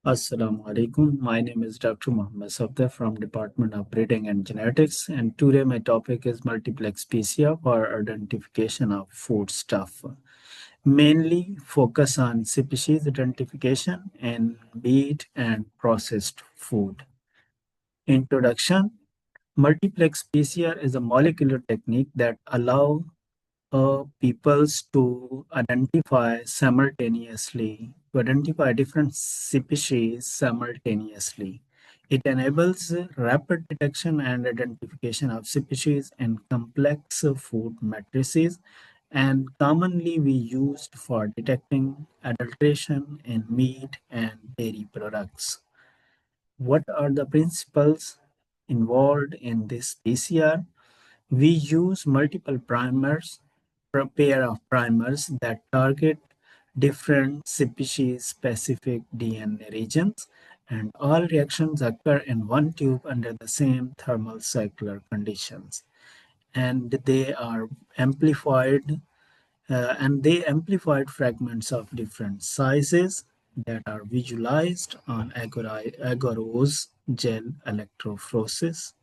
Assalamu alaikum. My name is Dr. Mohammed Safdar from Department of Breeding and Genetics, and today my topic is multiplex PCR for identification of foodstuff. Mainly focus on species identification in meat and processed food. Introduction: Multiplex PCR is a molecular technique that allows peoples to identify different species simultaneously. It enables rapid detection and identification of species in complex food matrices and commonly we used for detecting adulteration in meat and dairy products. What are the principles involved in this PCR? We use multiple primers, a pair of primers that target different species-specific DNA regions, and all reactions occur in one tube under the same thermal circular conditions. And they amplified fragments of different sizes that are visualized on agarose gel electrophoresis.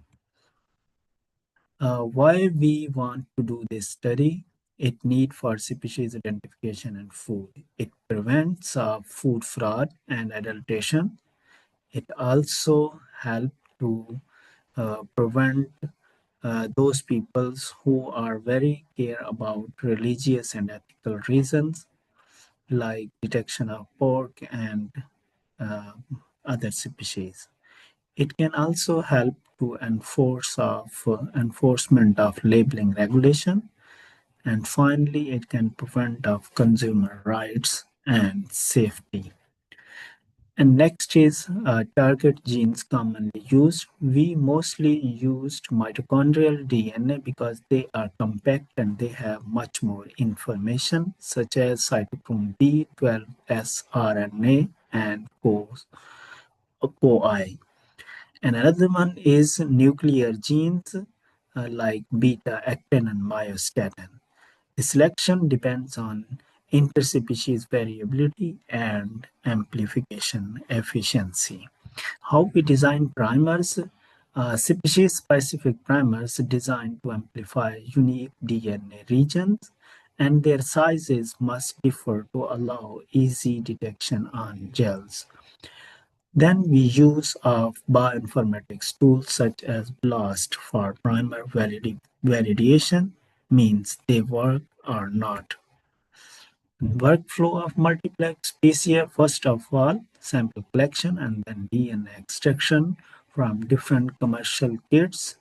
Why we want to do this study? It need for species identification and food. It prevents food fraud and adulteration. It also help to prevent those peoples who are very care about religious and ethical reasons like detection of pork and uh, other species. It can also help to enforcement of labeling regulation, and finally, it can prevent of consumer rights and safety. And next is target genes commonly used. We mostly used mitochondrial DNA because they are compact and they have much more information, such as cytochrome B12, sRNA, and CoI. And another one is nuclear genes like beta actin and myostatin. The selection depends on interspecies variability and amplification efficiency. How we design primers? Species-specific primers designed to amplify unique DNA regions, and their sizes must differ to allow easy detection on gels. Then we use bioinformatics tools such as BLAST for primer validation, means they work or not. Workflow of multiplex PCR: first of all, sample collection and then DNA extraction from different commercial kits,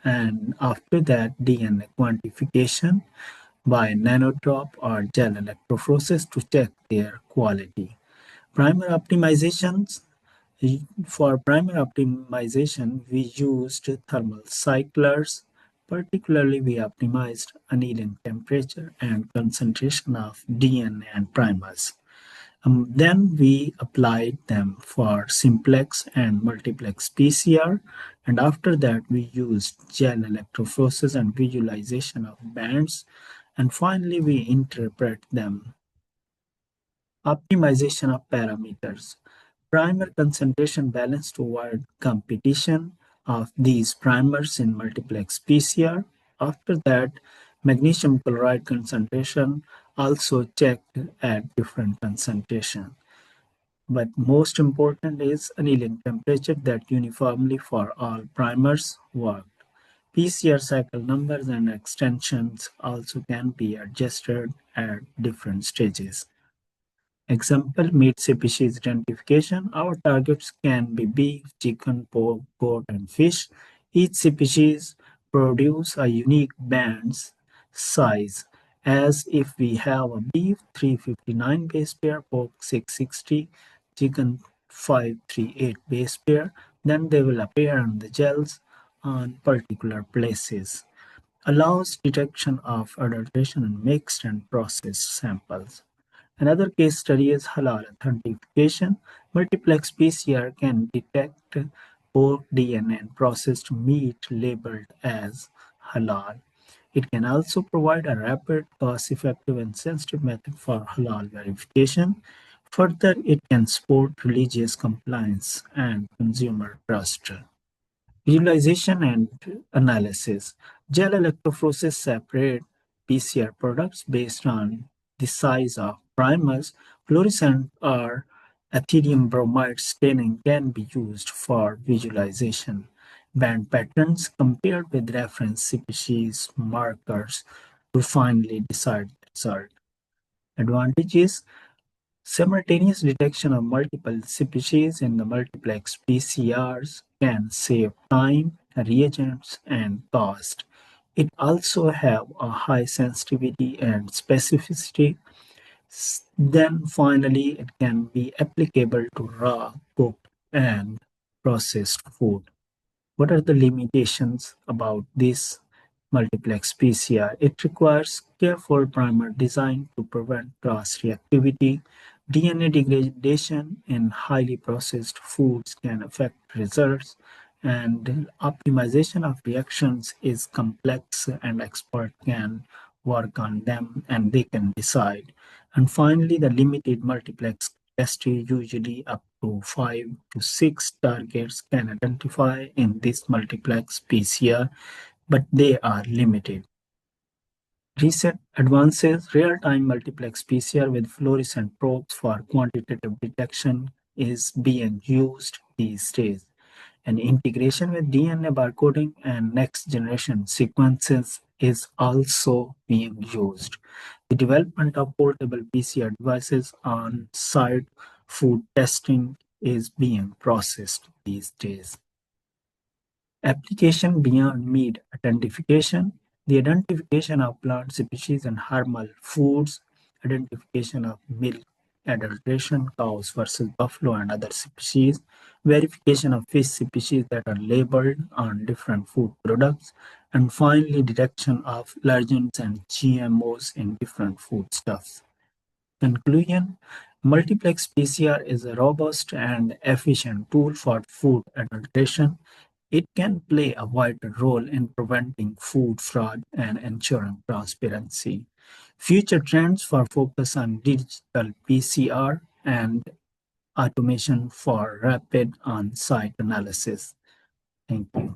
and after that DNA quantification by nanodrop or gel electrophoresis to check their quality. Primer optimizations: for primer optimization, we used thermal cyclers. Particularly, we optimized annealing temperature and concentration of DNA and primers. Then we applied them for simplex and multiplex PCR, and after that we used gel electrophoresis and visualization of bands, and finally we interpret them. Optimization of parameters. Primer concentration balance to avoid competition of these primers in multiplex PCR. After that, magnesium chloride concentration also checked at different concentration. But most important is annealing temperature that uniformly for all primers worked. PCR cycle numbers and extensions also can be adjusted at different stages. Example: meat species identification. Our targets can be beef, chicken, pork, goat, and fish. Each species produce a unique band's size. As if we have a beef 359 base pair, pork 660, chicken 538 base pair, then they will appear on the gels on particular places. Allows detection of adulteration in mixed and processed samples. Another case study is halal authentication. Multiplex PCR can detect pork DNA and processed meat labeled as halal. It can also provide a rapid, cost-effective, and sensitive method for halal verification. Further, it can support religious compliance and consumer trust. Visualization and analysis. Gel electrophoresis separate PCR products based on the size of primers. Fluorescent or ethidium bromide staining can be used for visualization. Band patterns compared with reference species markers to finally decide the result. Advantages: simultaneous detection of multiple species in the multiplex PCRs can save time, reagents, and cost. It also have a high sensitivity and specificity. Then finally, it can be applicable to raw, cooked, and processed food. What are the limitations about this multiplex PCR? It requires careful primer design to prevent cross-reactivity. DNA degradation in highly processed foods can affect results, and optimization of reactions is complex and expert can work on them and they can decide. And finally, the limited multiplex capacity, usually up to 5 to 6 targets can identify in this multiplex PCR, but they are limited. Recent advances: real-time multiplex PCR with fluorescent probes for quantitative detection is being used these days. And integration with DNA barcoding and next-generation sequences is also being used. The development of portable PCR devices on site food testing is being processed these days. Application beyond meat identification: the identification of plant species and harmful foods, identification of milk adulteration, cows versus buffalo and other species, verification of fish species that are labeled on different food products, and finally detection of allergens and GMOs in different foodstuffs. Conclusion: multiplex PCR is a robust and efficient tool for food adulteration. It can play a vital role in preventing food fraud and ensuring transparency. Future trends for focus on digital PCR and automation for rapid on-site analysis. Thank you.